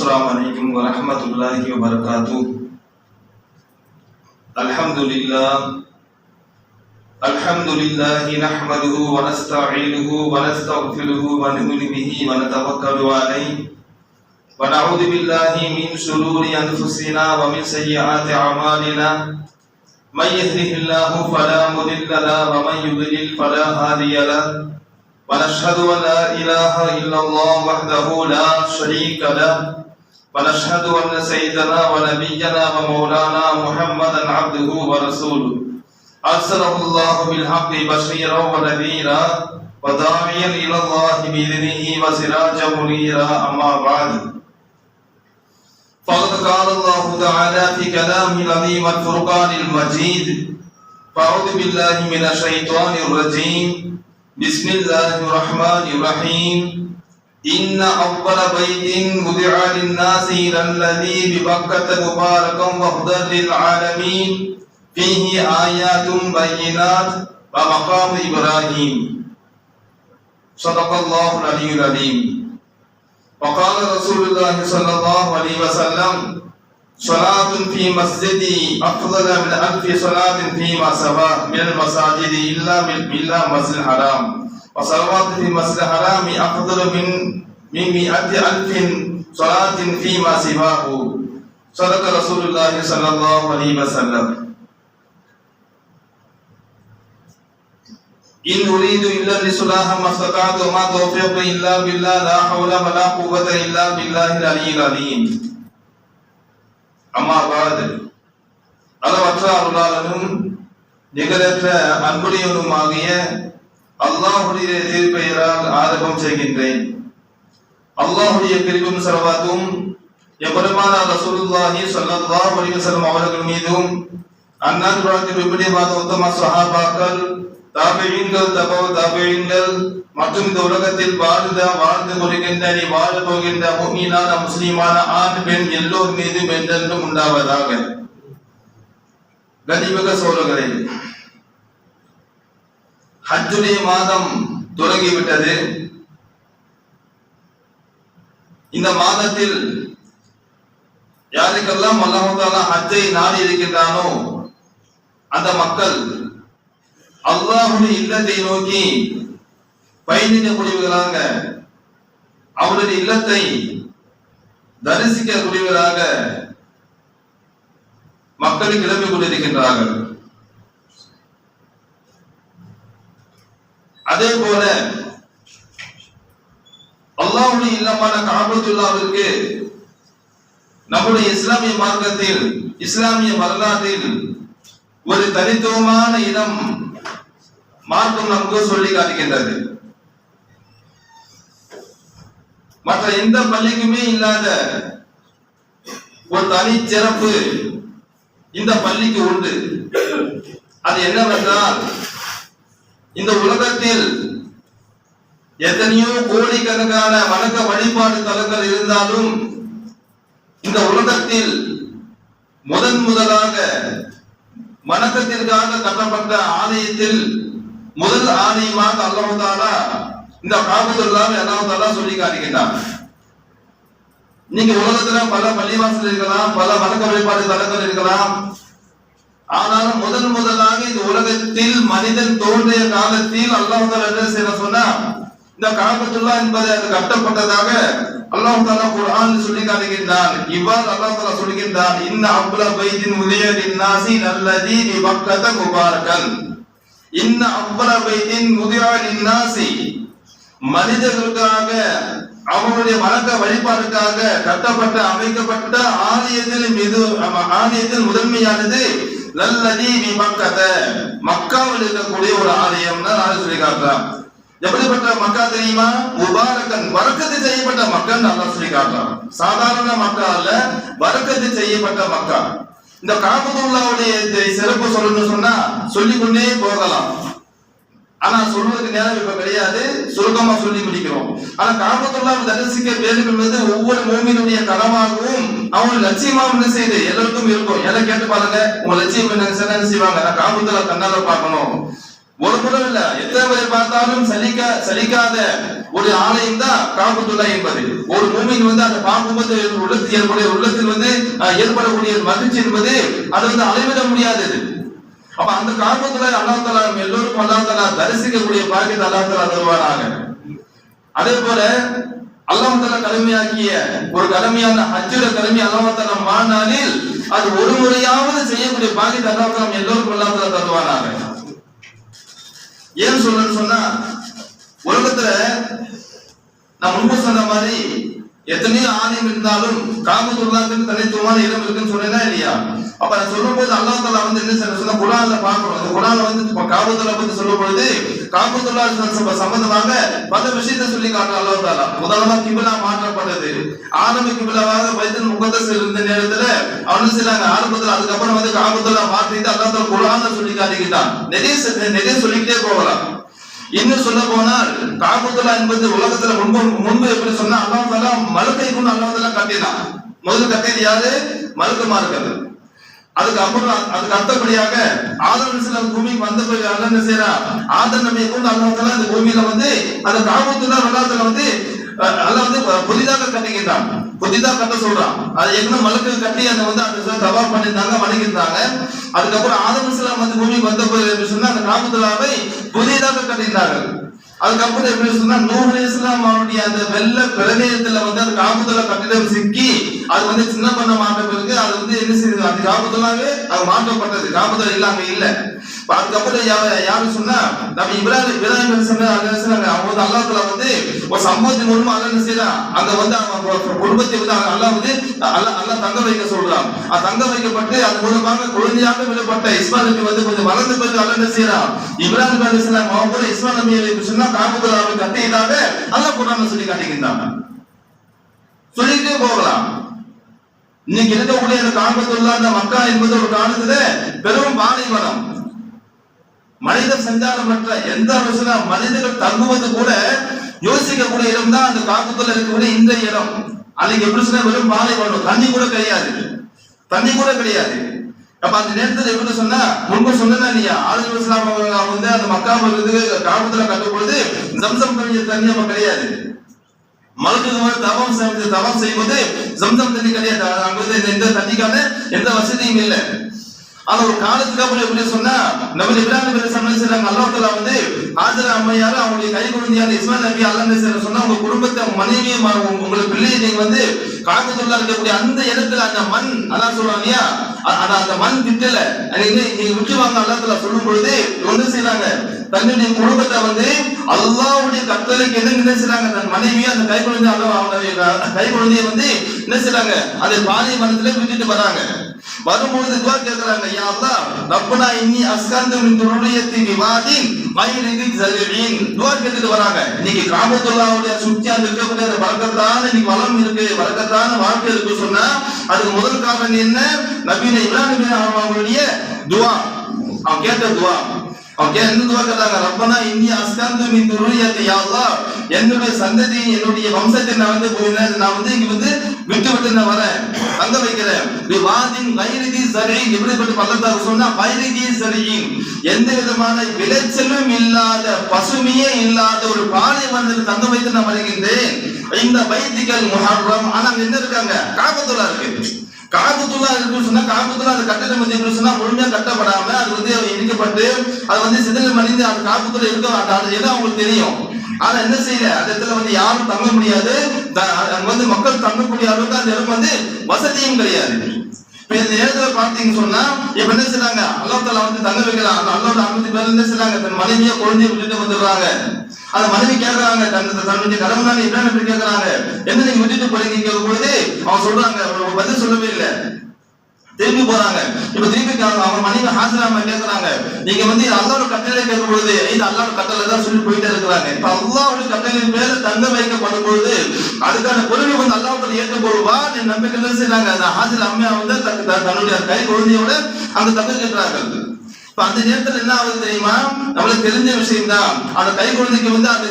السلام عليكم ورحمة الله وبركاته. الحمد لله نحمده ونستعينه ونستغفره ونؤمن به ونتوكل عليه ونعوذ بالله من شرور أنفسنا ومن سيئات أعمالنا. من يهده الله فلا مضل له ومن يضلل فلا هادي له. ونشهد أن لا إله إلا الله وحده لا شريك له. ونشهد أن سيدنا ونبينا ومولانا محمدا عبده ورسوله أرسله الله بالحق بشيرا ونذيرا وداعيا إلى الله بإذنه وسراجا منيرا. أما بعد، فقد قال الله تعالى في كلامه العظيم الفرقان المجيد: أعوذ بالله من الشيطان الرجيم. بسم الله الرحمن الرحيم. إن أول بيت وضع للناس للذي ببكة مباركا وهدى للعالمين فيه آيات بينات ومقام إبراهيم. صدق الله العلي العظيم. وقال رسول الله صلى الله عليه وسلم: صلاة في مسجدي أفضل من 1000 صلاة فيما سوى من المساجد إلا مسجد الحرام، وصلوات في مسجد الحرام أفضل من 100,000 صلاة فيما سواه. صدق رسول الله صلى الله عليه وسلم. إن أريد إلا الإصلاح ما استطعت وما توفيقي إلا بالله لا حول ولا قوة إلا بالله العلي العظيم. அம்மா பாது, அளவற்ற அருளாளனும் நிகரற்ற அன்புடையவனுமாகிய அல்லாஹுடைய திருப்பெயரால் ஆரம்பம் செய்கின்றேன். அல்லாஹுடைய கிருபையும் ஸலவாத்தும் எம்பெருமான ரசூலுல்லாஹி ஸல்லல்லாஹு அலைஹி வஸல்லம் அவர்கள் மீதும், அன்னார் வாழ்க்கை விபடிவாத உத்தம சஹாபாக்கள், தாபிஈன்கள், தபவு தாபிஈன்கள் மற்றும் இந்த உலகத்தில் வாழ்ந்து கொள்கின்ற வாழ போகின்ற முஃமினான முஸ்லிமான ஆண் பெண் எல்லோர் மீதும் என்றென்றும் உண்டாவதாக. கனிமிக சோழர்களே, ஹஜ்ஜுடைய மாதம் தொடங்கிவிட்டது. இந்த மாதத்தில் யாருக்கெல்லாம் அல்லாஹ் தஆலா ஹஜ்ஜை நாடி இருக்கின்றானோ அந்த மக்கள் அல்லாஹ்வுடைய இல்லத்தை நோக்கி பயணிக்கக்கூடியவர்களாக, அவருடைய இல்லத்தை தரிசிக்கக்கூடியவர்களாக மக்கள் கிளம்பி கொண்டிருக்கின்றார்கள். அதே போல அல்லாஹ்வுடைய இல்லமான கஅபத்துல்லாஹ்விற்கு நம்முடைய இஸ்லாமிய மார்க்கத்தில், இஸ்லாமிய வரலாற்றில் ஒரு தனித்துவமான இடம் மார்க்கம் நமக்கு சொல்லி காட்டுகின்றது. மற்ற எந்த பள்ளிக்குமே இல்லாத ஒரு தனி சிறப்பு இந்த பள்ளிக்கு உண்டு. அது என்னவென்றால், இந்த உலகத்தில் எத்தனையோ கோடிக்கணக்கான வணக்க வழிபாடு தலங்கள் இருந்தாலும் இந்த உலகத்தில் முதலாக வணக்கத்திற்காக கட்டப்பட்ட ஆலயத்தில் முதல் ஆலயமாக அல்லாஹ் தஆலா இந்த கஅபத்துல்லாஹ் அல்லாஹ் தஆலா சொல்லி காட்டுகின்றார். நீங்க உலகத்துல பல பள்ளிவாசல் இருக்கலாம், பல வணக்க வழிபாடு தலங்கள் இருக்கலாம். ஆனாலும் முதலாக இந்த உலகத்தில் மனிதன் தோன்றிய காலத்தில் அல்லாஹ் தஆலா என்ன செய்ய சொன்னா, இந்த கஅபத்துல்லாஹ் என்பது அது கட்டப்பட்டதாக அல்லாஹ் தஆலா குர்ஆனில் சொல்லி காட்டுகின்றான். இவ்வாறு அல்லாஹ் தஆலா சொல்கின்றான்: இன்ன அவ்வள பைத்தின் உலிய லின்னாசி அல்லதி பிபக்கத முபாரக்கன். இன்ன அவ்வள பைத்தின் உலிய லின்னாசி, மனிதர்களுக்காக அவருடைய வணக்க வழிபாடுக்காக கட்டப்பட்ட அமைக்கப்பட்ட ஆலயத்தில் முதன்மையானது லல்லதி பிபக்கத, மக்காவில் இருக்கக்கூடிய ஒரு ஆலயம் தான் சொல்லி காட்டுறான். எப்படிப்பட்ட மக்கா தெரியுமா? முபாரக்கன், பரக்கத்து செய்யப்பட்ட மக்கள் அல்லாஹ் சொல்லி காட்டுறான். சாதாரண மக்கா அல்ல, பரக்கத்து செய்யப்பட்ட மக்கா. இந்த கஅபத்துல்லாஹ்வுடைய சிறப்பு சொல்லணும்னு சொன்னா சொல்லிக்கொண்டே போகலாம். ஆனா சொல்வதற்கு நேரம் இப்ப கிடையாது, சுருக்கமா சொல்லி முடிக்கிறோம். ஆனா கஅபத்துல்லாஹ் தரிசிக்க வேண்டும் என்பது ஒவ்வொரு மூமினுடைய கனவாகவும் அவங்க லட்சியமாகவும் என்ன செய்யுது எல்லாருக்கும் இருக்கும். எல்லாம் கேட்டு பாருங்க, உங்க லட்சியம் என்ன செய்வாங்க? நான் கஅபத்துல்லாஹ் கண்ணால பார்க்கணும், ஒரு முறை இல்ல, எத்தனை முறை பார்த்தாலும் சலிக்காத ஒரு ஆலயம் தான் காபத்துல்லா என்பது. ஒரு மூமின் வந்து அதை பார்க்கும்போது உள்ளத்தில் வந்து ஏற்படக்கூடிய மகிழ்ச்சி என்பது அது வந்து அளவிட முடியாதது. அப்ப அந்த காபத்துல்லா அல்லாஹ் தஆலா எல்லோருக்கும் அல்லாஹ் தஆலா தரிசிக்கக்கூடிய பாக்கியத்தை அல்லாஹ் தஆலா தருவானாக. அதே போல அல்லாஹ் தஆலா கடமையாக்கிய ஒரு கடமையான ஹஜ்ஜுடைய கடமை அல்லாஹ் தஆலா மாநாளில் அது ஒரு முறையாவது செய்யக்கூடிய பாக்கியத்தை அல்லாஹ் தஆலா எல்லோருக்கும் அல்லாஹ் தஆலா தருவானாக. ஏன் சொல்றேன்னு சொன்னா, உலகத்துல நான் முன்பு சொன்ன மாதிரி எத்தனையோ ஆலயம் இருந்தாலும் காபத்துல்லாஹ்க்கு தனித்துவமான இடம் இருக்குன்னு சொன்னேனா இல்லையா? அப்ப நான் சொல்லும் போது அல்லாஹ் தஆலா வந்து என்ன சொன்னா, குர்ஆன்ல பார்க்கிறோம். அந்த குர்ஆன்ல வந்து காபத்துல்லாஹ் பத்தி சொல்லும் பொழுது காபத்துல்லாஹ் சம்பந்தமாக பல விஷயத்தை சொல்லி காட்டுற அல்லாஹ் தஆலா. முதல்ல கிப்லா மாற்றப்பட்டது. ஆரம்ப கிப்லாவாக பைத்துல் முகத்தஸ் இருந்த நேரத்துல அவனு செய்றாங்க ஆரம்பத்துல. அதுக்கப்புறம் வந்து காபத்துல்லாஹ் மாற்றிட்டு அல்லாஹ் தஆலா குர்ஆன்ல சொல்லி காட்டிக்கிட்டான். நிறைய சொல்லிக்கிட்டே போகலாம். இன்னும் சொல்ல போனால் காபத்துல்லா என்பது உலகத்துல முன்பு எப்படி சொன்னா, அல்லாஹ் தஆலா மலக்கை கொண்டு அல்லாஹ் தஆலா கட்டினான். முதல்ல கட்டியது யாரு? மலக்குமார்கள். அதுக்கு அடுத்தபடியாக ஆதம் அலைஹிஸ்ஸலாம் பூமிக்கு வந்த பிறகு அல்லாஹ் என்ன செய்றான், ஆதம் நபியை கொண்டு அல்லாஹ் தஆலா இந்த பூமியில வந்து அந்த காபத்துல்லா அல்லாஹ் தஆலா வந்து அல்லாஹ் வந்து புதிதாக கட்டுகின்றான். புதிதாக கட்ட சொல்றான். அது ஏற்கனவே மலக்கு கட்டி அதை வந்து அந்த தவாப் பண்ணிருந்தாங்க, வணங்கிருந்தாங்க. அதுக்கப்புறம் ஆதம் அலைஹிஸ்ஸலாம் வந்து பூமிக்கு வந்த பிறகு சொன்னா அந்த காபத்துல்லாவை புதிதாக கட்டினார்கள். அதுக்கப்புறம் எப்படி சொன்னா, நூஹ் அலைஹிஸ்ஸலாம் அவருடைய அந்த வெள்ள பிரளயத்துல வந்து அந்த காபத்துல்லா கட்டிடம் சிக்கி அது வந்து சின்ன பண்ண மாட்ட பிறகு அது வந்து என்ன செய்யுது, அந்த காபத்துல்லாவே அது மாற்றப்பட்டது. காபத்துல்லா இல்லாம இல்ல. அதுக்கப்புறம் யாரு சொன்னா, நம்ம இப்ராஹிம் அலைஹிஸ்ஸலாம் அவங்க அல்லாஹ் தஆலா வந்து ஒரு சம்பவத்தின் மூலமா அல்லாஹ் என்ன செய்யறான், அங்க வந்து அவங்க குடும்பத்தை வந்து அல்லாஹ் வந்து அல்லாஹ் தங்க வைக்க சொல்றான். அது தங்க வைக்கப்பட்டு அது மூலமாக குழந்தையாக விடப்பட்ட இஸ்மாயில் நபி வந்து கொஞ்சம் வளர்ந்த பிறகு அல்லாஹ் என்ன செய்யறான், இப்ராஹிம் அலைஹிஸ்ஸலாம் அவங்க கூட இஸ்மாயில் நபியை சொன்னா காபத்துல்லாவை கட்டியதாக அல்லாஹ் குர்ஆன்ல சொல்லி காட்டுகின்றாங்க. சொல்லிட்டே போகலாம். இன்னைக்கு இருக்கக்கூடிய அந்த காபத்துல்லா, அந்த மக்கா என்பது ஒரு காலத்துல பெரும் பாலைவனம், மனித சஞ்சாரமற்ற எந்த மனிதர்கள் தங்குவது கூட யோசிக்கக்கூடிய இடம் தான் அந்த காபத்துல்லா இருக்கக்கூடிய இந்த இடம். அன்னைக்கு எப்படி சொன்னா வெறும் பாலைவனம், தண்ணி கூட கிடையாது. அப்ப அந்த நேரத்தில் எப்படி சொன்னா, முன்பு சொன்னா இல்லையா, ஆதம் அலைஹிஸ்ஸலாம் வந்து அந்த மக்காவுக்கு காபத்துல்லா கட்டும் பொழுது ஜம்சம் தண்ணி நம்ம கிடையாது. மலக்குகள் தவம் செய்வது ஜம்சம் தண்ணி கிடையாது. அங்க வந்து எந்த தண்ணிக்கான எந்த வசதியும் இல்லை. ஆனா ஒரு காலத்துக்கு அப்புறம் எப்படி சொன்னா, நபி இப்ராஹிம் அலைஹிஸ்ஸலாம் அல்லாஹ் தஆலா வந்து ஹாஜரா அம்மையார் அவங்களுடைய கை குழந்தையான இஸ்மாயில் நபி அல்லாஹ் என்ன சொன்னா, உங்க குடும்பத்தை மனைவியை உங்களுக்கு பிள்ளையை நீங்க வந்து காபத்துல்லா இருக்கக்கூடிய அந்த இடத்துல அந்த மண் அல்லாஹ் சொல்றாங்க இல்லையா, அந்த மண் திட்டல நீங்க விட்டுவாங்க அல்லாஹ் தஆலா சொல்லும் பொழுது ஒண்ணு செய்யறாங்க, தன்னுடைய குடும்பத்தை வந்து அல்லாஹ்வுடைய கட்டளைக்கு என்ன செய்றாங்க, தன் மனைவியை அந்த கை குழந்தையை வந்து என்ன செய்றாங்க, அந்த பாலைவனத்துல விட்டுட்டு வராங்க. வரும்பொழுது துஆ கேக்குறாங்க, யா அல்லாஹ் ரப்பனா இன்னி அஸ்கந்து மின் துர்ரியத்தி பிவாதின் கைரி தி ஜலீன். துஆ கேட்டுட்டு வராங்க. இன்னைக்கு காபத்துல்லாஹ்வுடைய சுத்தி அந்த இருக்கக்கூடிய அந்த பரக்கத்தான இன்னைக்கு வளம் இருக்கு, பரக்கத்தான வாழ்க்கை இருக்கு சொன்னா அதுக்கு முதல் காரணம் என்ன, நபி இப்ராஹிம் அவர்களுடைய துஆ. அவங்க கேட்ட துஆ. அவங்க என்ன துஆ கேட்டாங்க, ரப்பனா இன்னி அஸ்கந்து மின் துர்ரியத்தி, யா அல்லாஹ் என்னுடைய சந்ததி என்னுடைய வம்சத்தை நான் வந்து இங்க வந்து விட்டு நான் வரேன், தங்க வைக்கிறேன். விவாதின் கைரி தி ஜலீன், எப்படிப்பட்ட பள்ளத்தாக்கு சொன்னா கைரி தி ஜலீன், எந்த விதமான விளைச்சலும் இல்லாத பசுமையே இல்லாத ஒரு பாலைவனத்தில் தங்க வைத்து நான் வருகின்றேன். இந்த பைத்திகல் முஹர்ரம். ஆனா அங்க என்ன இருக்காங்க, காபத்துல்லா இருக்கு. காபத்துல்லா இருக்குன்னு சொன்னா, காபத்துல்லா அந்த கட்டடம் வந்து எப்படி சொன்னா முழுமையா கட்டப்படாம அது வந்து இடிக்கப்பட்டு அது வந்து சிதறல் மணிந்து அந்த காபத்துல்லா இருக்க மாட்டாது ஏதோ அவங்களுக்கு தெரியும். ஆனா என்ன செய்யல, அந்த இடத்துல வந்து யாரும் தங்க முடியாது. அங்க வந்து மக்கள் தங்கக்கூடிய அளவுக்கு அந்த இடம் வந்து வசதியும் கிடையாது. இப்ப இந்த நேரத்துல பாத்தீங்கன்னு சொன்னா இப்ப என்ன செய்றாங்க, அல்லாஹ் தஆலா வந்து தங்க வைக்கலாம். அல்லாஹ்வோட அனுமதி பேர்ல என்ன செய்றாங்க, தன் மனைவியை குழந்தையை விட்டுட்டு வந்துடுறாங்க. அந்த மனைவி கேட்கறாங்க, தன்னுடைய கடவுளான இப்ராஹிம் கேட்கறாங்க, என்ன நீங்க விட்டுட்டு போறீங்க கேட்கும் பொழுது அவங்க சொல்றாங்க, பதில் சொல்லவே இல்லை, திரும்பி போறாங்க. இப்ப திரும்பி அவங்க மனைவி ஹாஜரா கேட்கறாங்க, நீங்க வந்து அல்லாஹ்வோட கட்டளை கேட்கும் பொழுது இது அல்லாஹ்வோட கட்டளை தான் சொல்லி போயிட்டே இருக்கிறாங்க. இப்ப அல்லாஹ்வோட கட்டளையின் மேல தங்க வைக்கப்படும் பொழுது அதுக்கான பொறுமை வந்து அல்லாஹ் ஏற்றுக்கொள்வா நம்பிக்கை என்ன செய்றாங்க, அந்த ஹாஜரா அம்மையா வந்து தன்னுடைய கை குழந்தையோட அந்த தங்க கேட்கிறார்கள். இப்ப அந்த நேரத்துல என்ன ஆகுது தெரியுமா, நம்மளுக்கு தெரிஞ்ச விஷயம் தான். அந்த கை குழந்தைக்கு வந்து அந்த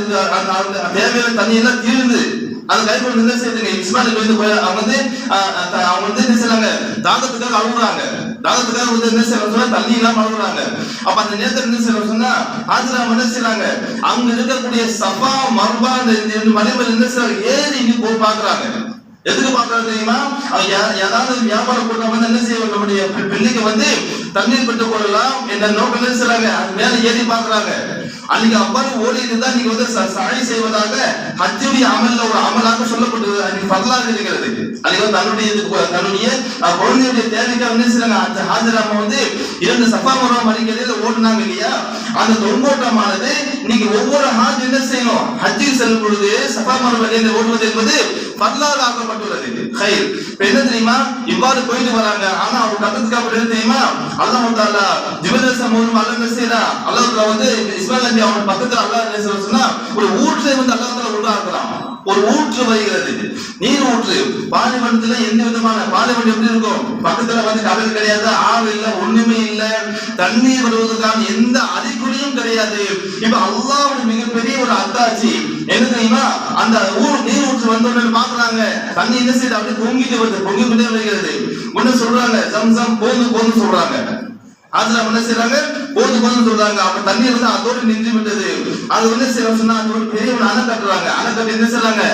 தேவையான தண்ணி எல்லாம் தீர்ந்து அந்த கை குழந்தை என்ன செய்யுதுங்க, இஸ்மாயில் வந்து அவங்க வந்து என்ன செய்றாங்க, தாகத்துக்காக அழுகுறாங்க. தாகத்துக்காக வந்து என்ன செய்யறாங்க, தண்ணி எல்லாம் அழுகுறாங்க. அப்ப அந்த நேரத்தில் என்ன செய்யறாங்க சொன்னா ஹாஜிரா என்ன செய்யறாங்க, அங்க இருக்கக்கூடிய சஃபா மர்வா மலைகள் என்ன செய்யறாங்க, ஏறி இங்க போய் பாக்குறாங்க. எதுக்கு பாக்குறாங்க தெரியுமா, ஏதாவது வியாபார கூட்டம் வந்து என்ன செய்ய, நம்முடைய பிள்ளைக்கு வந்து தண்ணீர் பெற்றுக் கொள்ளலாம் என்ற நோக்கம் என்ன செய்யறாங்க, அது மேல ஏறி பாக்குறாங்க. அன்னைக்கு அவ்வாறு ஓடிட்டு தான் நீங்க வந்து சாய் செய்வதாக ஹஜ்ஜுடைய அமல்ல ஒரு அமலாக சொல்லப்பட்டது, அன்னைக்கு பரலாக இருக்கிறது. அன்னைக்கு தன்னுடைய குழந்தையுடைய தேவைக்காக என்ன செய்யறாங்க, ஹாஜிராம வந்து 2 சஃபா மர்வா மலைகளில் ஓடுனாங்க இல்லையா, அந்த தொங்கோட்டமானது இன்னைக்கு ஒவ்வொரு ஹாஜ் என்ன செய்யணும், ஹஜ்ஜுக்கு செல்லும் பொழுது சஃபா மர்வா மலைகளில் ஓடுவது என்பது பரலாக ஆக்கப்பட்டுள்ளது. ஹைர். இப்ப என்ன தெரியுமா, இவ்வாறு போயிட்டு வராங்க. ஆனா அவங்க கட்டத்துக்கு அப்புறம் என்ன தெரியுமா, அல்லாஹ் தஆலா ஜிப்ரீல் மூலமா அல்லாஹ் என்ன செய்யறா, அல்லாஹ் தஆலா வந்து இஸ்மாயில் நபி அவங்க பக்கத்துல அல்லாஹ் என்ன செய்யறார் சொன்னா ஒரு ஊற்றை வந்து அல்லாஹ் தஆலா உண்டாக்குறான். ஒரு ஊற்று வருகிறது, நீர் ஊற்று. பாலைவனத்துல எந்த விதமான பாலைவனம் எப்படி இருக்கும், பக்கத்துல வந்து கடல் கிடையாது, ஆறு இல்ல, ஒண்ணுமே இல்ல, தண்ணீர் வருவதற்கான எந்த அறிகுறியும் கிடையாது. இப்ப அல்லாஹ்வுடைய மிகப்பெரிய ஒரு அத்தாட்சி என்ன தெரியுமா, அந்த நீர் ஊற்று வந்தோடனே பாக்குறாங்க, தண்ணி என்ன செய்யுது, அப்படியே பொங்கிட்டு வருது, பொங்கிக்கிட்டே வருகிறது. ஒண்ணு சொல்றாங்க ஜம்சம் போதும் சொல்றாங்க. அதுல என்ன செய்யறாங்க, போதும் சொல்றாங்க. அப்ப தண்ணி வந்து அதோடு நின்று விட்டது. அது என்ன செய்யறாங்க சொன்னா, அது ஒரு பெரிய ஒரு அணை கட்டுறாங்க. அணை கட்டி என்ன செய்யறாங்க,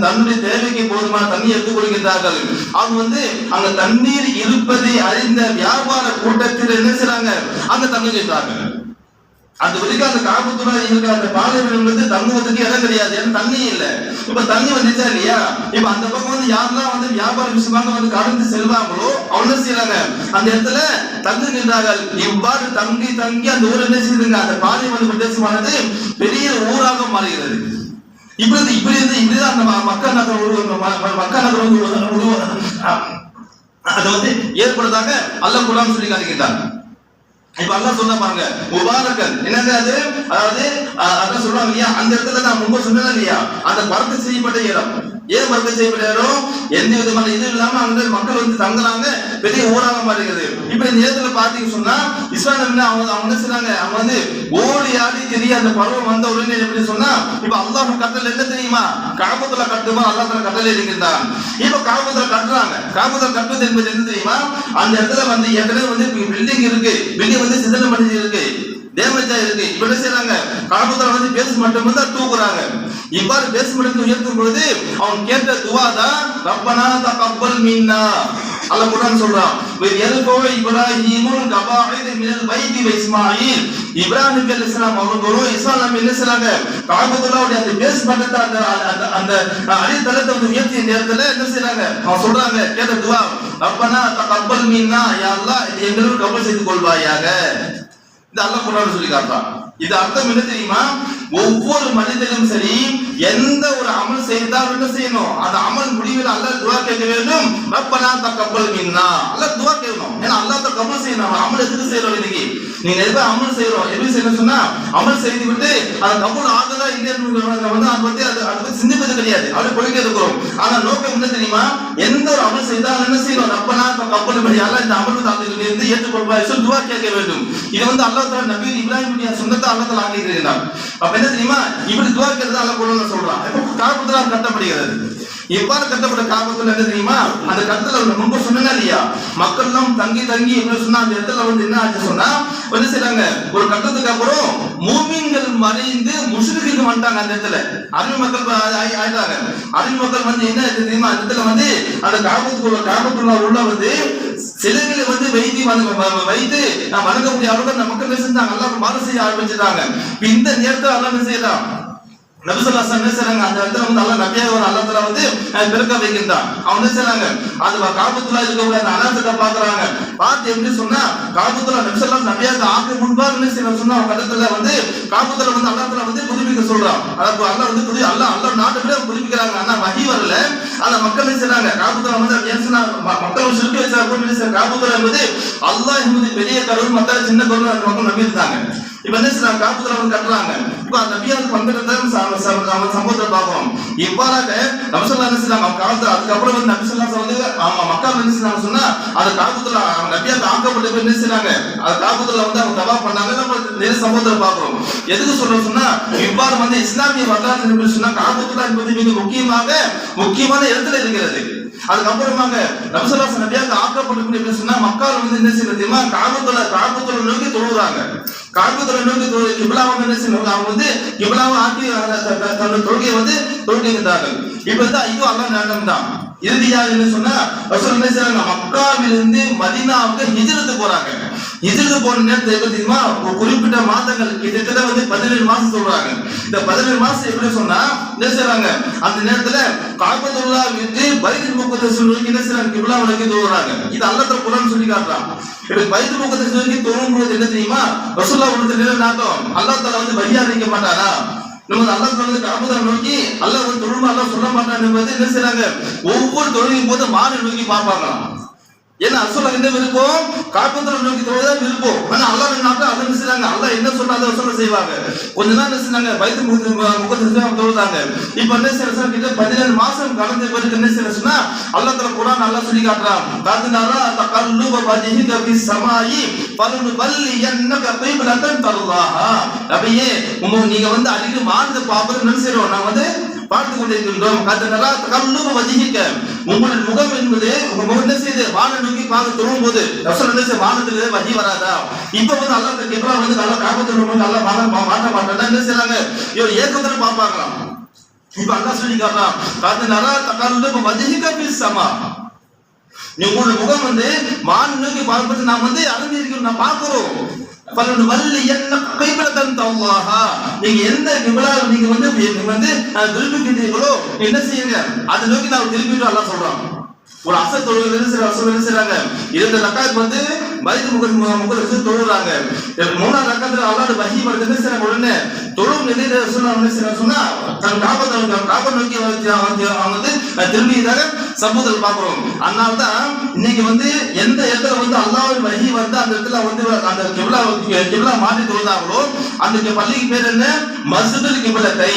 தன்னுடைய தேவைக்கு போதுமான தண்ணி எடுத்துக் கொடுக்கின்றார்கள். அவங்க வந்து அங்க தண்ணீர் இருப்பதை அறிந்த வியாபார கூட்டத்தில் என்ன செய்யறாங்க, அங்க தண்ணி கேட்டாங்க. அது வரைக்கும் அந்த காபத்துல்லா இருக்கிற அந்த பாலைவனம் வந்து தங்குவதற்கு இடம் கிடையாது, ஏன்னா தண்ணி இல்ல. இப்ப தண்ணி வந்துச்சா இல்லையா, இப்ப அந்த பக்கம் வந்து யாரெல்லாம் வந்து வியாபார விஷயமாக வந்து கடந்து செல்வாங்களோ அவங்க செய்யறாங்க, அந்த இடத்துல தங்குகின்றார்கள். இவ்வாறு தங்கி அந்த ஊர் என்ன செய்யுதுங்க, அந்த பாலைவன பிரதேசமானது பெரிய ஊராக மாறுகிறது. இப்படிதான் அந்த மக்கா நகர் அதை வந்து ஏற்படுறதாக அல்லாஹ் குர்ஆன் சொல்லி காட்டுகின்றார். இப்ப அல்லாஹ் சொன்ன பாருங்க, முபாரக்கன் என்னது அது, அதாவது அதான் சொல்றாங்க இல்லையா, அந்த இடத்துல நான் முன்பு சொன்னேன் இல்லையா, அந்த பரக்கத் செய்யப்பட்ட இடம். ஏன் பரக்கத் செய்யப்பட்ட இடம், எந்த விதமான இது இல்லாம அங்க மக்கள் வந்து தங்குறாங்க, பெரிய ஊராக மாறுகிறது. இப்ப இந்த இடத்துல பாத்தீங்க சொன்னா இஸ்ராயல் அவங்க என்ன செய்றாங்க, அவங்க வந்து ஓடி ஆடி தெரிய அந்த பருவம் வந்த உடனே எப்படி சொன்னா, இப்ப அல்லாஹ் கட்டளை என்ன தெரியுமா, காபத்துல்லா கட்டுமா அல்லாஹ் கட்டளை இருக்கின்றான். இப்ப காபத்துல்லா கட்டுறாங்க. காபத்துல்லா கட்டுவது என்பது என்ன தெரியுமா, அந்த இடத்துல வந்து ஏற்கனவே வந்து பில்டிங் இருக்கு, பில்டிங் வந்து சிதலம் அடைஞ்சு இருக்கு, டேமேஜ் ஆயிருக்கு. இப்ப என்ன செய்யறாங்க, காபத்துல்லா வந்து பேஸ்மெண்ட் வந்து தூக்குறாங்க. இவ்வாறு பேஸ்மெண்ட் உயர்த்தும் பொழுது அவன் கேட்ட துவா தான் ரப்பனா தகப்பல் மின்னா. அல்லாஹ் குர்ஆன் சொல்றான், வயல்கோ இப்ராஹீமுல் கபாயித் மினல் பைத்தி வ இஸ்மாயில். இப்ராஹிம் அலைஹிஸ்ஸலாம் அவர்களும் இஸ்மாயில் நபி என்ன செய்றாங்க, காபத்துல்லாவுடைய அந்த பேஸ்மெண்ட் அந்த அடித்தளத்தை வந்து உயர்த்திய நேரத்துல என்ன செய்றாங்க, அவங்க சொல்றாங்க கேட்ட துவா ரப்பனா தகப்பல் மின்னா, யா அல்லாஹ் இது எங்களுக்கு கபூல் செய்து கொள்வாயாக. இது அல்லாஹ் குர்ஆன்ல சொல்லி காட்டுறான். இது அர்த்தம் என்ன தெரியுமா, ஒவ்வொரு மனிதனும் சரி எந்த ஒரு அமல் செய்தாலும் என்ன செய்யணும், அந்த அமல் முடிவில் அல்லாஹ் துஆ கேட்க வேண்டும். ரப்பனா தகப்பல் மின்னா, அல்லாஹ் துஆ கேட்கணும். ஏன்னா அல்லாஹ் தான் கபூல் செய்யணும். அமல் எதுக்கு செய்றோம், இன்னைக்கு நீங்க எப்ப அமல் செய்றோம், எப்படி செய்யணும் சொன்னா, அமல் செய்து விட்டு அது கபூல் ஆகுதா இல்லைன்னு வந்து அதை பத்தி சிந்திப்பது கிடையாது, அப்படியே போயிட்டே இருக்கிறோம். ஆனா நோக்கம் என்ன தெரியுமா, எந்த ஒரு அமல் செய்தாலும் என்ன செய்யணும், ரப்பனா தகப்பல் மின்னா, அல்லாஹ் இந்த அமல் இருந்து ஏற்றுக்கொள்வாய் சொல்லி துஆ கேட்க வேண்டும். இது வந்து அல்லாஹ் தஆலா நபி இப்ராஹிமுடைய சுன்னத்தை அல்லாஹ் தஆலா ஆக்கியிருக்கிறார். அப்ப என்ன தெரியுமா, இப்படி துஆ கேட்கிறது அல்லாஹ் குர்ஆன்ல சொல்றான். காபத்துல்லா கட்டப்படுகிறது. எவ்வாறு கட்டப்பட்ட காபத்துல்லா என்ன தெரியுமா, அந்த கட்டத்துல முன்பு சொன்னா இல்லையா, மக்கள் எல்லாம் தங்கி எப்படி சொன்னா அந்த இடத்துல வந்து என்ன ஆச்சு சொன்னா, என்ன செய்றாங்க, ஒரு கட்டத்துக்கு அப்புறம் மூமின்கள் மறைந்து முஷ்ரிக்குகள் வந்துட்டாங்க. அந்த இடத்துல அரபி மக்கள் ஆயிட்டாங்க. அரபி மக்கள் வந்து என்ன தெரியுமா, அந்த இடத்துல வந்து அந்த காபத்துல்லா உள்ள வந்து சிலைகளை வந்து வைத்து நான் வணங்கக்கூடிய அளவுக்கு அந்த மக்கள் செஞ்சாங்க, அல்லாஹ் மாறு செய்ய ஆரம்பிச்சுட்டாங்க. இந்த நேரத்தில் அல்லாஹ் என்ன செய்யறான், நபி ஸல்லல்லாஹு அலைஹி வஸல்லம் செய்றாங்க, அந்த இடத்துல வந்து அல்லாஹ் நபியாக ஒரு அல்லாஹ் தஆலா வந்து பிறக்க வைக்கின்றான். அவங்க என்ன செய்றாங்க, அது காபத்துல்லா இருக்கக்கூடிய அந்த அனாத்தத்தை பாக்குறாங்க. பார்த்து எப்படி சொன்னா, காபத்துல்லா நபி ஸல்லல்லாஹு அலைஹி வஸல்லம் நபியாக ஆக்க முன்பாக என்ன செய்யறாங்க சொன்னா, அவங்க இடத்துல வந்து காபத்துல்லா வந்து அல்லாஹ் தஆலா வந்து புதுப்பிக்க சொல்றான். அதாவது அல்லாஹ் வந்து அல்லாஹ் நாட்டுக்குள்ளே புதுப்பிக்கிறாங்க. ஆனா வஹி வரல. ஆனா மக்கள் என்ன செய்றாங்க, காபத்துல்லா வந்து ஏன் சொன்னா மக்கள் சிறுக்கு வச்சா காபத்துல்லா என்பது அல்லாஹ் என்பது பெரிய கருள், மத்த சின்ன கருள் அந்த மக்கள் நம்பி இருந்தாங்க. இப்ப என்ன செய்றாங்க, காபத்துல்லா வந்து கட்டுறாங்க. இப்ப நபியாக பங்கெடுத்த சம்பவத்தை பார்க்கிறோம். இவ்வாறாக நபி ஸல்லல்லாஹு அலைஹி வஸல்லம் காலத்துல அதுக்கப்புறம் வந்து நபி ஸல்லல்லாஹு அலைஹி வஸல்லம் வந்து மக்கள் என்ன செய்றாங்க சொன்னா, அந்த காபத்துல்லா நபியாக ஆக்கப்பட்ட பேர் என்ன செய்றாங்க, அந்த காபத்துல்லா வந்து அவங்க தவாப் பண்ணாங்க. நம்ம நிறைய சம்பவத்தை பார்க்கிறோம். எதுக்கு சொல்றோம் சொன்னா, இவ்வாறு வந்து இஸ்லாமிய வரலாற்று சொன்னா காபத்துல்லா என்பது மிக முக்கியமான இடத்துல இருக்கிறது. அதுக்கப்புறமாங்க நபிசல்லாஸ் நபியாக ஆக்கப்பட்டு எப்படி சொன்னா மக்கள் வந்து என்ன செய்யறது தெரியுமா, காபத்துள்ள நோக்கி தொழுகிறாங்க. காபத்துள்ள நோக்கி கிபிலாவை என்ன செய்யணும், அவங்க வந்து கிபிலாவை ஆக்கி தன்னுடைய தொழுகையை வந்து தொழுகின்றார்கள். இப்ப வந்து ஐயோ அல்லாஹ் நாட்டம் தான். இறுதியாக என்ன சொன்னா ரசூல் என்ன செய்றாங்க, மக்காவிலிருந்து மதீனாவுக்கு ஹிஜ்ரத் போறாங்க. ஹிஜ்ரத் போன நேரத்துல எப்படி தெரியுமா, குறிப்பிட்ட மாதங்கள் கிட்டத்தட்ட வந்து 17 மாசம் சொல்றாங்க. இந்த 17 மாசம் எப்படி சொன்னா என்ன செய்றாங்க, அந்த நேரத்துல காபத்துல்லா விட்டு பைத்துல் முகத்தஸ் நோக்கி என்ன செய்றாங்க, கிப்லா நோக்கி தொழுறாங்க. இது அல்லாஹ் குர்ஆன் சொல்லி காட்டுறான். இப்ப பைத்துல் முகத்தஸ் நோக்கி தொழும்போது என்ன தெரியுமா, ரசூலுல்லாஹ் வந்து நிலைநாட்டம் அல்லாஹ் தஆலா வந்து வஹி அறிவிக்க மாட்டாரா, நம்ம அல்லாஹ் வந்து காபத்தை நோக்கி அல்லாஹ் வந்து தொழுமா அல்லாஹ் சொல்ல மாட்டான் என்பது என்ன செய்றாங்க, ஒவ்வொரு தொழுகையும் போது மானை நோக்கி பார்ப்பாங்களாம். ஏன்னா ரசூலுல்லாஹ் என்ன விருப்பம், காபத்தை நோக்கி தொழுதான் விருப்பம். ஆனா அல்லாஹ் நாட்டம் அதை என்ன செய்றாங்க, அல்லாஹ் என்ன சொல்றாங்க அதை சொல்ல செய்வாங்க. கொஞ்ச நாள் என்ன செஞ்சாங்க, பைத்துல் முகத்தஸ் தொழுதாங்க. இப்ப என்ன செய்யறாங்க, கிட்ட 17 மாசம் கடந்த பிறகு என்ன செய்யறா, அல்லாஹ் தஆலா குர்ஆன் அல்லாஹ் சொல்லி காட்டுறான், காதுனாரா தகல்லுப வஜ்ஹிக ஃபிஸ் ஸமாயி ஃபலுபல்லியன்னக கைபலத்தன் தல்லாஹா. அப்படியே நீங்க வந்து அடிக்கடி மானத்தை பார்ப்பது என்ன செய்றோம், நான் வந்து பார்த்து கொண்டிருக்கின்றோம். காதுனாரா தகல்லுப வஜ்ஹிக, உங்களுடைய முகம் என்பது உங்க முகம் என்ன செய்யுது, வானம் நோக்கி பார்க்க தொழும் போது ரசூல் என்ன செய்ய, வானத்துல வஹி வராதா. இப்ப வந்து அல்லாஹ் கிப்லா வந்து அல்லாஹ் காபத்துல வந்து அல்லாஹ் மாட்ட மாட்டான் என்ன செய்றாங்க, இவர் ஏக்கத்துல பார்ப்பாங்களாம். இப்ப அல்லாஹ் சொல்லி காட்டுறான், காதுனாரா தகல்லுப வஜ்ஹிக ஃபிஸ் ஸமா, உங்களுடைய முகம் வந்து வானம் நோக்கி பார்ப்பது நாம் வந்து அறிஞ்சிருக்கிறோம், நான் பார்க்கிறோம். நீங்க எந்த கிபிலாவை நீங்க வந்து விரும்புகிறீர்களோ என்ன செய்யுங்க, அதை நோக்கி நான் திரும்பிட்டு அல்லாஹ் சொல்றான். ஒரு அசர் தொழுகை என்ன செய்றாங்க, 2 ரக்காத் வந்து பைத்துல் முகத்தஸ் தொழுறாங்க. 3ஆவது ரக்காத்துல அல்லாஹ் வஹி வருது என்ன செய்றாங்க, உடனே தொழும் நிலையில ரசூலுல்லாஹ் என்ன செய்றாங்க சொன்னா தன் காபத்தை நோக்கி அவங்க வந்து திரும்பியதாக சமூகத்தில் பார்க்கிறோம். அதனால தான் இன்னைக்கு வந்து எந்த இடத்துல வந்து அல்லாஹ்வின் வஹி வந்து அந்த இடத்துல வந்து அந்த கிப்லா மாற்றி தொழுதாங்களோ அந்த பள்ளிக்கு பேர் என்ன, மஸ்ஜிதுல் கிப்லத்தை.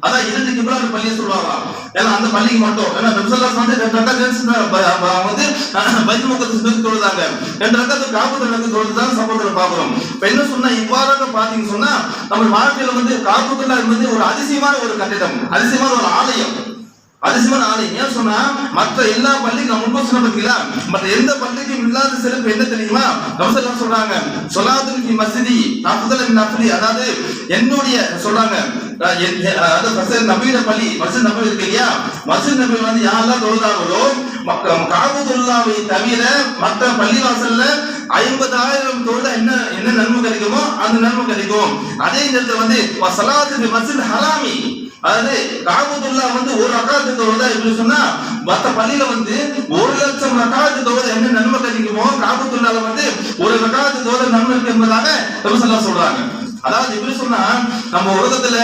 அதான் 2 கிப்லா பள்ளியை சொல்லுவாங்க. ஏன்னா அந்த பள்ளிக்கு மட்டும், ஏன்னா நபிசல்லாஸ் வந்து 2 ரக்காத் வந்து பைத்துல் முகத்தஸ் நோக்கி தொழுதாங்க, 2 ரக்காத் காபத்துல் நோக்கி தொழுதான் சமூகத்தில் பார்க்கிறோம். இப்ப என்ன சொன்னா, இவ்வாறாக பாத்தீங்கன்னு சொன்னா நம்ம வாழ்க்கையில வந்து காபத்துல்லா என்பது ஒரு அதிசயமான ஒரு கட்டிடம், அதிசயமான ஒரு ஆலயம், அதிசயமான ஆலயம். ஏன் சொன்னா மற்ற எல்லா பள்ளிக்கும் நம்ம முன்பு சொன்ன பார்த்தீங்களா, மற்ற எந்த பள்ளிக்கும் இல்லாத சிறப்பு என்ன தெரியுமா, நபிசல்லாஸ் சொல்றாங்க ஸலாத்துல் ஃபி மஸ்ஜிதி அஃதல் மின் நஃப்லி, அதாவது என்னுடைய சொல்றாங்க நபியோட பள்ளி மஸ்ஜித் நபவி இருக்கு இல்லையா, மஸ்ஜித் நபவி வந்து யாரெல்லாம் தொழுதாங்களோ காபத்துல்லாவை தவிர மற்ற பள்ளிவாசல்ல 50,000 தொழுதா என்ன நன்மை கிடைக்குமோ அந்த நன்மை கிடைக்கும். அதே நேரத்தில் வந்து ஸலாத்து ஃபி மஸ்ஜித் ஹராமி, அதாவது காபத்துல்லா வந்து 1 ரக்காத் தொழுதா இப்படி சொன்னா மற்ற பள்ளியில வந்து 1,00,000 ரக்காத் தொழுதா என்ன நன்மை கிடைக்குமோ காபத்துல்லால வந்து 1 ரக்காத் தொழுதா நன்மை இருக்கு என்பதாக ரசூலுல்லாஹ் சொல்றாங்க. அதாவது இப்படி சொன்னா நம்ம உலகத்துல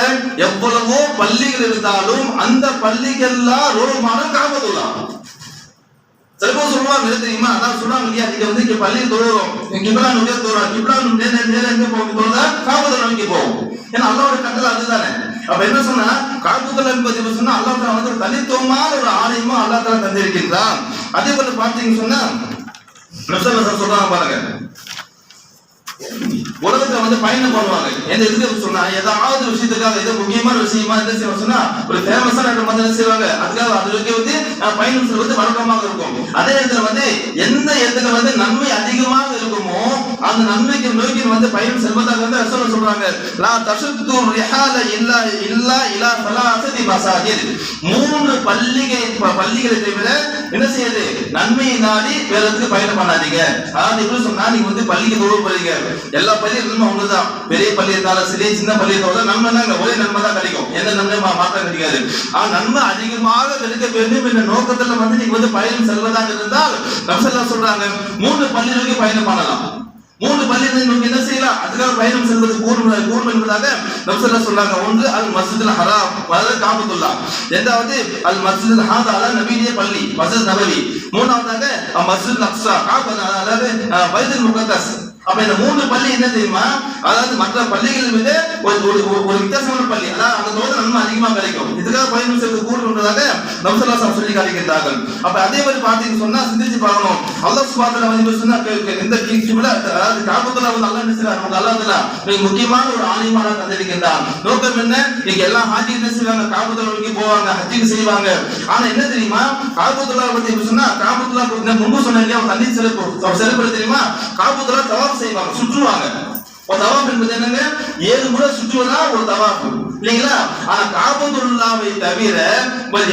எவ்வளவோ பள்ளிகள் இருந்தாலும் அந்த பள்ளிகள்லாம் ரோமான காபத்துல்லா. சில பேர் சொல்லுவாங்க தெரியுமா, அதான் சொல்றாங்க இல்லையா, நீங்க வந்து இங்க பள்ளியில் தொழுறோம், கிப்லா நோக்கி தொழுறோம், கிப்லா நேரா எங்க போகும் தொழுதா காபத்துல்லா நோக்கி போகும். ஏன்னா அல்லாஹ்வுடைய கட்டளை அதுதானே. அப்ப என்ன சொன்னா காபத்துல்லா என்பது சொன்னா அல்லாஹ் தஆலா வந்து தனித்துவமான ஒரு ஆலயமா அல்லாஹ் தஆலா தந்திருக்கின்றான். அதே போல பாத்தீங்கன்னு சொன்னா ரசூலுல்லாஹ் சொல்றாங்க பாருங்க, உலகத்துல வந்து பயணம் பண்ணுவாங்க. எந்த இதுக்கு சொன்னா ஏதாவது விஷயத்துக்காக, ஏதோ முக்கியமான விஷயமா என்ன செய்வாங்க சொன்னா ஒரு ஃபேமஸான இடம் வந்து என்ன செய்வாங்க, அதுக்காக அதுக்கு வந்து பயணம் செல்வது வழக்கமாக இருக்கும். அதே நேரத்துல வந்து எந்த இடத்துல வந்து நன்மை அதிகமாக இருக்குமோ அந்த நன்மைக்கு நோக்கி வந்து பயணம் செல்வதாக வந்து ரசூலுல்லாஹ் சொல்றாங்க, லா தஷுத்து ரிஹால இல்லா இலா ஸலாஸதி மசாஜித், 3 பள்ளிகளை தவிர என்ன செய்யுது, நன்மையை நாடி வேற எதுக்கு பயணம் பண்ணாதீங்க. அதாவது இப்படி சொன்னா நீங்க வந்து பள்ளிக்கு தொழ போறீங்க, எல்லா பள்ளியும் நன்மை ஒண்ணுதான், பெரிய பள்ளி இருந்தாலும் சரி சின்ன பள்ளி இருந்தாலும் நன்மை தான், ஒரே நன்மை தான் கிடைக்கும், எந்த நன்மை மாற்றம் கிடைக்காது. ஆனா நன்மை அதிகமாக கிடைக்க வேண்டும் என்ற நோக்கத்துல வந்து நீங்க வந்து பயணம் செல்வதாக இருந்தால் ரசூலுல்லாஹ் சொல்றாங்க 3 பள்ளிகளுக்கு பயணம் பண்ணலாம். 3 பள்ளிகளை நோக்கி என்ன செய்யலாம், அதுக்காக பயணம் செல்வது கூர்மம் என்பதாக ரசூலுல்லாஹ் சொல்றாங்க. ஒன்று அல் மஸ்ஜிதுல் ஹராம், அதாவது காபத்துல்லா. இரண்டாவது அல் மஸ்ஜிதுல் ஹாதா, நபியுடைய பள்ளி மஸ்ஜித் நபவி. மூணாவதாக மஸ்ஜிதுல் அக்ஸா, அதாவது பைத்துல் முகத்தஸ், அப்ப இந்த 3 பள்ளி என்ன தெரியுமா, அதாவது மற்ற பள்ளிகள் மீது ஒரு வித்தியாசமான பள்ளி, அதாவது அந்த தோது நன்மை அதிகமா கிடைக்கும். இதுக்காக பயணம் செய்வது கூடுன்றதாக நபிசல்லாஹு சொல்லி காட்டுகிறார்கள். அப்ப அதே மாதிரி பாத்தீங்கன்னு சொன்னா சிந்திச்சு பார்க்கணும். அல்லாஹ் சுப்ஹானஹு வ தஆலா சொன்னா இந்த கிப்லா, அதாவது காபத்துல்லாஹ் வந்து அல்லாஹ் என்ன செய்றார், நமக்கு அல்லாஹ் தஆலா முக்கியமான ஒரு ஆலிமான தந்திருக்கின்றான். நோக்கம் என்ன, நீங்க எல்லா ஹாஜி என்ன செய்வாங்க, காபத்துல்லாஹ்க்கு போவாங்க, ஹஜ்ஜுக்கு செய்வாங்க. ஆனா என்ன தெரியுமா, காபத்துல்லாஹ் பத்தி சொன்னா காபத்துல்லாஹ் முன்பு சொன்ன இல்லையா தண்ணி சிறப்பு தெரியுமா, காபத்துல்லாஹ் தவாஃப் செய்வாங்க, சுற்றுவாங்க. ஒரு தவாஃப் என்பது என்னங்க, 7 முறை சுற்றுவதா ஒரு தவாஃப் இல்லைங்களா. ஆனா காபத்துல்லாஹ்வை தவிர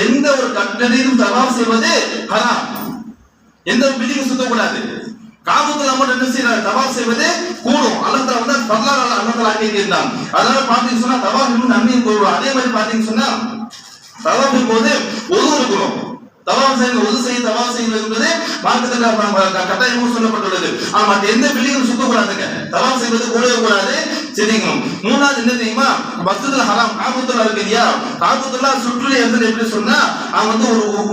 எந்த ஒரு கட்டளையும் தவாஃப் செய்வது ஹராம். எந்த ஒரு பில்டிங்கும் சுத்தக்கூடாது. காபத்துல்லாஹ் மட்டும் என்ன செய்யறாரு, தவாஃப் செய்வது கூடும். அல்லாஹ் தஆலா வந்து ஃபர்லாக அல்லாஹ் தஆலா ஆக்கியிருந்தான். அதனால பாத்தீங்க சொன்னா தவாஃப் நன்மை கூடும். அதே மாதிரி பாத்தீங்க சொன்னா தவாஃபின் போது ஒது இருக்கணும். தவாஃப் செய்ய ஒது செய்ய தவாஃப் செய்வது என்பது மார்க்கத்துல கட்டாயமாக சொல்லப்பட்டுள்ளது. ஆனா மற்ற எந்த பில்டிங்கும் சுத்தக்கூடாதுங்க, தவாஃப் செய்வது கூடவே கூடாது, செஞ்சுக்கணும். 3வது என்ன தெரியுமா, மஸ்ஜிதுல் ஹராம் காபத்துல்லாஹ் இருக்கு இல்லையா, காபத்துல்லாஹ் சுற்றுலா இடத்துல எப்படி சொன்னா அவன் வந்து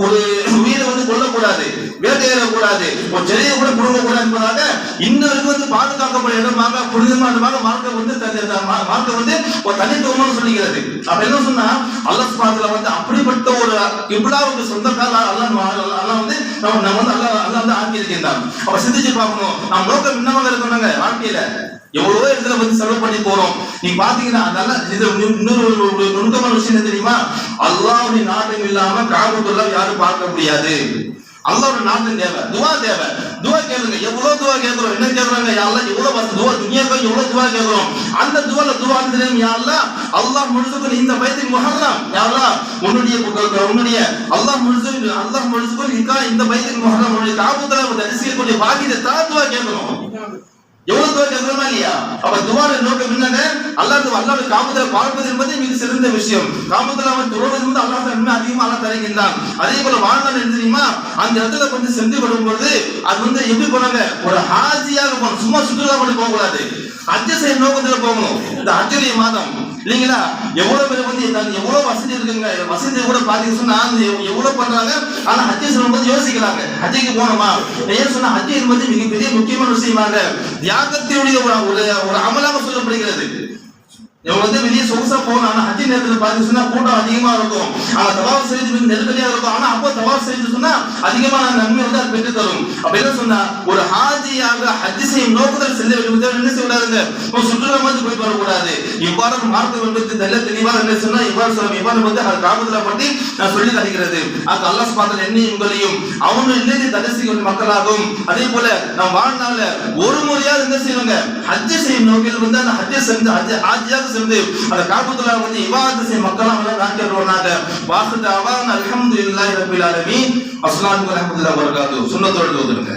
ஒரு உயிரை வந்து கொல்லக்கூடாது, வேட்டையாடக்கூடாது, ஒரு செடியை கூட புடுங்க கூடாது என்பதாக இன்னொருக்கு வந்து பாதுகாக்கப்பட்ட இடமாக புனிதமானதாக மார்க்கம் வந்து ஒரு தனித்துவமாக சொல்லுகிறது. அப்ப என்ன சொன்னா அல்லாஹ் சுப்ஹானஹு வ தஆலா வந்து அப்படிப்பட்ட ஒரு கிப்லாவுக்கு சொந்தக்காரர் அல்லாஹ் வந்து நம்ம வந்து அல்லாஹ் வந்து ஆக்கி இருக்கின்றான். அப்ப சிந்திச்சு பார்க்கணும், நம்ம நோக்கம் என்னவாக இருக்கணுங்க, வாழ்க்கையில எவ்வளவோ இடத்துல வந்து செலவு பண்ணி போறோம். நீ பாத்தீங்கன்னா அதனால இது இன்னொரு நுணுக்கமான விஷயம் என்ன தெரியுமா, அல்லாஹ்வுடைய நாட்டம் இல்லாம காபத்துல்லாஹ் யாரும் பார்க்க முடியாது. அல்லாஹ்வுடைய நாட்டம் தேவை, துஆ தேவை. துஆ கேளுங்க, எவ்வளவு துஆ கேக்குறோம், என்ன கேக்குறாங்க, யா அல்லாஹ் எவ்வளவு துஆ துனியாக்கு எவ்வளவு துஆ கேக்குறோம். அந்த துஆ தெரியும், யா அல்லாஹ் அல்லாஹ் முழுசுக்கு இந்த பைத்துல் முஹர்ரம், யா அல்லாஹ் உன்னுடைய அல்லாஹ் முழுசுக்கு இந்த பைத்துல் முஹர்ரம் உன்னுடைய காபத்துல்லாஹ் தரிசிக்கக்கூடிய பாக்கியத்தை தான் துஆ கேக்குறோம். எவ்வளவு துஆ கேக்குறோமா இல்லையா. அப்ப துஆவுடைய நோக்கம் என்னங்க, அல்லாஹ்வுடைய காபத்துல்லாஹ் பார்ப்பது என்பது மிக சிறந்த விஷயம். காபத்துல்லாஹ் தொழுவது வந்து அல்லாஹ் நன்மை அதிகமாக அல்லாஹ் தருகின்றான். அதே போல வாழ்நாள் என்ன தெரியுமா, அந்த இடத்துல வந்து சென்று வரும்போது அது வந்து எப்படி போனாங்க, ஒரு ஹாஜியாக போகணும், சும்மா சுற்றுலா பண்ணி போக கூடாது, ஹஜ் செய்ய நோக்கத்துல போகணும். இந்த ஹஜ்ஜுடைய மாதம் இல்லைங்களா, எவ்வளவு பேர் வந்து எவ்வளவு வசதி இருக்குங்க, வசதி கூட பாத்தீங்க சொன்னா எவ்வளவு பண்றாங்க. ஆனா ஹஜ் செய்யும்போது யோசிக்கிறாங்க, ஹஜ்ஜுக்கு போனோமா, ஏன் சொன்னா ஹஜ் என்பது மிகப்பெரிய முக்கியமான விஷயமாக தியாகத்தினுடைய ஒரு அமலாக சொல்லப்படுகிறது. இவங்க வந்து வெளியே சொகுசா போகணும், ஆனா ஹஜ் நேரத்தில் பாத்தீங்க சொன்னா கூட்டம் அதிகமா இருக்கும், ஆனா தவாஃப் செய்து நெருக்கடியா இருக்கும். ஆனா அப்போ தவாஃப் செய்து சொன்னா அதிகமான நன்மை வந்து அது பெற்று தரும். அப்ப என்ன சொன்னா, ஒரு ஹாஜியாக ஹஜ் செய்யும் நோக்கத்தில் செல்ல வேண்டும், என்ன செய்யக்கூடாதுங்க, சுற்றுலா மாதிரி போய் வரக்கூடாது. இவ்வாறு மார்க்கம் என்பது தெளிவாக என்ன சொன்னா இவ்வாறு வந்து காபத்துல்லாஹ் பற்றி சொல்லி தருகிறது. அது அல்லாஹ் சுப்ஹானஹு வ தஆலா என்னையும் உங்களையும் அவனுடைய இல்லத்தை தரிசிக்கும் மக்களாகும். அதே போல நம் வாழ்நாள்ல ஒரு முறையாவது என்ன செய்வாங்க, ஹஜ் செய்யும் நோக்கில் வந்து அந்த ஹஜ் செஞ்சு ஹாஜியாக சென்று அந்த காபத்துல்லாஹ் வந்து இபாதத் செய்யும் மக்களாக நாட்களுவனாக வாஹித் அவான் அல்ஹம்துலில்லாஹி ரப்பில் ஆலமீன். அஸ்ஸலாமு அலைக்கும் வரஹ்மத்துல்லாஹி வ பரகாத்துஹு. சுன்னத்தோடு ஓதுங்க.